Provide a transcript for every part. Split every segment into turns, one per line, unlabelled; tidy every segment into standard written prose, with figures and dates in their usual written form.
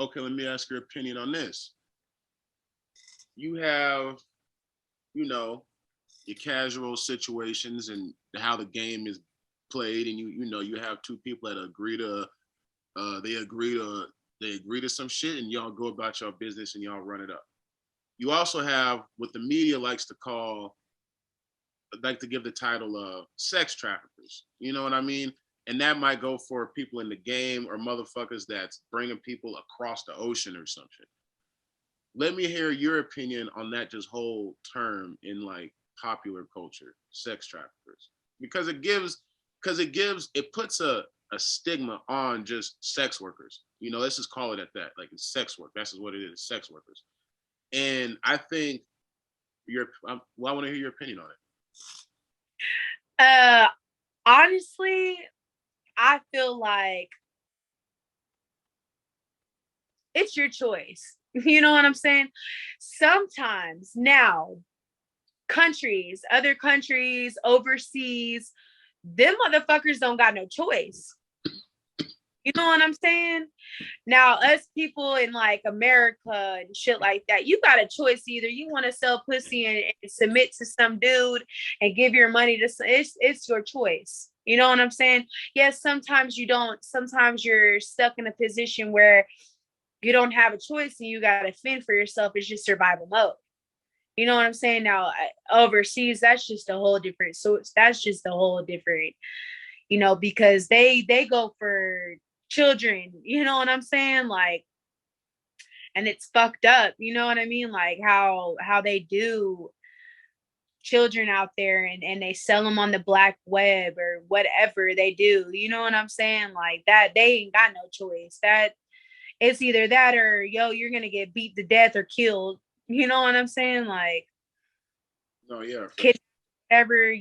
okay, let me ask your opinion on this. You have, you know, your casual situations and how the game is played, and you have two people that agree to they agree to some shit, and y'all go about your business and y'all run it up. You also have what the media likes to give the title of sex traffickers. You know what I mean? And that might go for people in the game or motherfuckers that's bringing people across the ocean or something. Let me hear your opinion on that just whole term in like popular culture, sex traffickers, because it puts a stigma on just sex workers. Let's just call it at that. Like, it's sex work. That's just what it is, sex workers. And I think I want to hear your opinion on
it. Honestly, I feel like it's your choice. You know what I'm saying? Sometimes now, other countries, overseas, them motherfuckers don't got no choice. You know what I'm saying? Now, us people in like America and shit like that, you got a choice. Either you want to sell pussy and submit to some dude and give your money to, it's your choice. You know what I'm saying? Yes, sometimes you don't. Sometimes you're stuck in a position where you don't have a choice and you got to fend for yourself. It's just survival mode. You know what I'm saying? Now, overseas, that's just a whole different. So that's just a whole different, because they go for children. You know what I'm saying? Like, and it's fucked up. You know what I mean? Like how they do children out there and they sell them on the black web or whatever they do. You know what I'm saying? Like that, they ain't got no choice. That it's either that or you're gonna get beat to death or killed. You know what I'm saying? Like,
no, yeah,
kids, ever,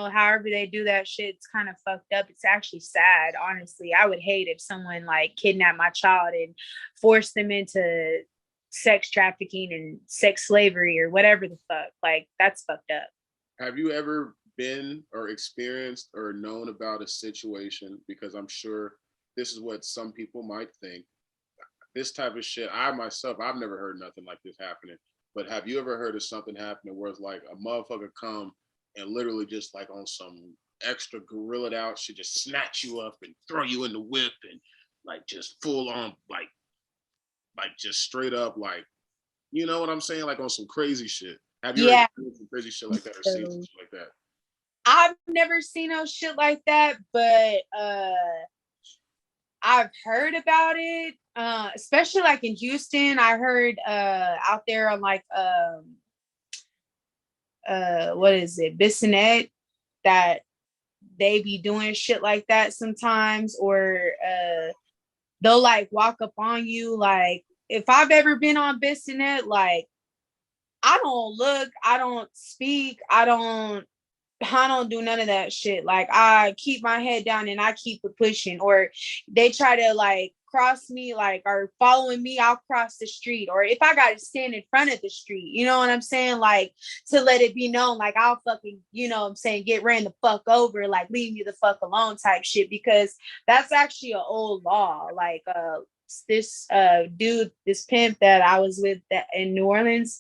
however they do that shit, it's kind of fucked up. It's actually sad, honestly. I would hate if someone like kidnapped my child and forced them into sex trafficking and sex slavery or whatever the fuck. Like, that's fucked up.
Have you ever been or experienced or known about a situation? Because I'm sure this is what some people might think. This type of shit, I've never heard nothing like this happening. But have you ever heard of something happening where it's like a motherfucker come and literally just like on some extra gorilla'd out shit, just snatch you up and throw you in the whip and like just full on like just straight up like, you know what I'm saying? Like on some crazy shit. Have you ever seen some crazy shit like that or seen some shit like that?
I've never seen no shit like that, but I've heard about it, especially like in Houston. I heard out there on like what is it, Bissonnette, that they be doing shit like that sometimes, or they'll like walk up on you. Like, if I've ever been on Bissonnette, like, I don't look, I don't speak, I don't do none of that shit. Like, I keep my head down and I keep it pushing. Or they try to like cross me, like, or following me, I'll cross the street. Or if I gotta stand in front of the street, you know what I'm saying? Like, to let it be known, like, I'll fucking, you know what I'm saying, get ran the fuck over, like, leave me the fuck alone type shit. Because that's actually an old law. Like, this dude, this pimp that I was with in New Orleans,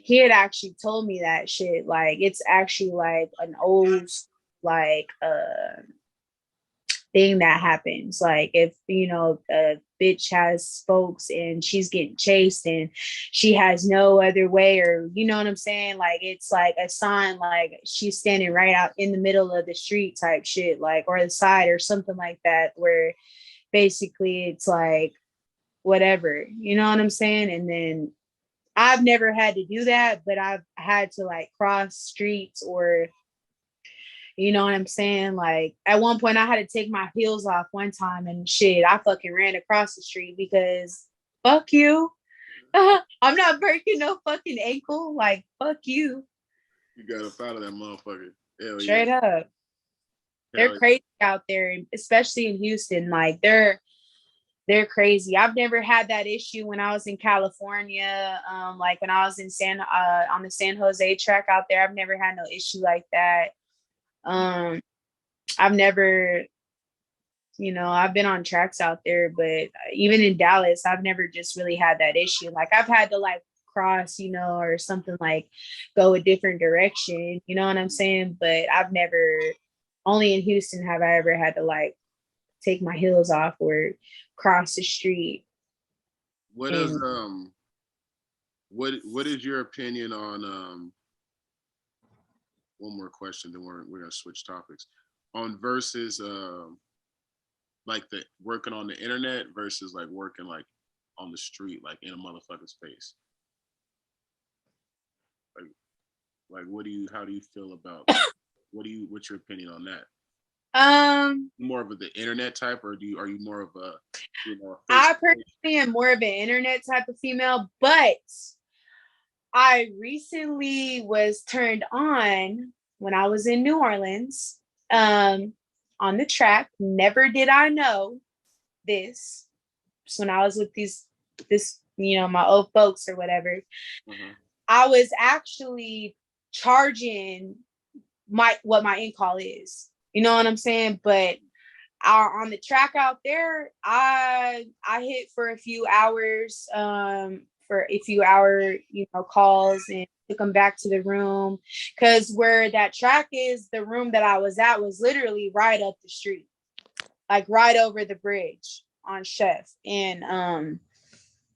he had actually told me that shit. Like, it's actually like an old like thing that happens. Like, if a bitch has folks and she's getting chased and she has no other way, or you know what I'm saying, like, it's like a sign, like she's standing right out in the middle of the street type shit, like, or the side or something like that, where basically it's like whatever, you know what I'm saying? And then I've never had to do that, but I've had to like cross streets, or you know what I'm saying? Like, at one point I had to take my heels off one time and shit, I fucking ran across the street because fuck you. I'm not breaking no fucking ankle. Like, fuck you.
You got up out of that motherfucker. Hell
straight
yeah.
up. They're crazy out there, especially in Houston. Like, they're crazy. I've never had that issue when I was in California. Like when I was in on the San Jose track out there, I've never had no issue like that. I've never I've been on tracks out there, but even in Dallas, I've never just really had that issue. Like I've had to like cross, or something like go a different direction, you know what I'm saying? But I've never, only in Houston have I ever had to like take my heels off or cross the street.
What is
And
what is your opinion on one more question, then we're gonna switch topics on versus like the working on the internet versus like working like on the street, like in a motherfucker's face. Like what do you how do you feel about what's your opinion on that? More of the internet type, or are you more of a face?
I personally am more of an internet type of female, but I recently was turned on when I was in New Orleans, on the track. Never did I know this. So when I was with my old folks or whatever, I was actually charging what my in call is. You know what I'm saying? But on the track out there, I hit for a few hours, for a few hour, calls, and took them back to the room, because where that track is, the room that I was at was literally right up the street, like right over the bridge on Chef. And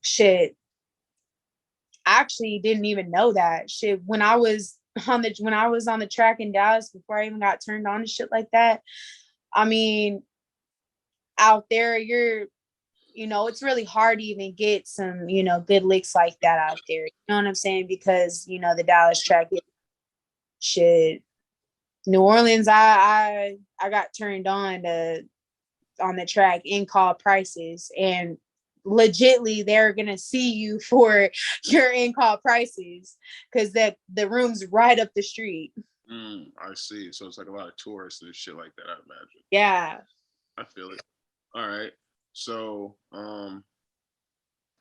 shit, I actually didn't even know that shit when I was on the track in Dallas before I even got turned on to shit like that. I mean, out there, it's really hard to even get some, good licks like that out there. You know what I'm saying? Because, the Dallas track shit. New Orleans, I got turned on the track in call prices, and legitly they're gonna see you for your in call prices because the room's right up the street.
I see. So it's like a lot of tourists and shit like that, I imagine.
Yeah.
I feel it. All right. So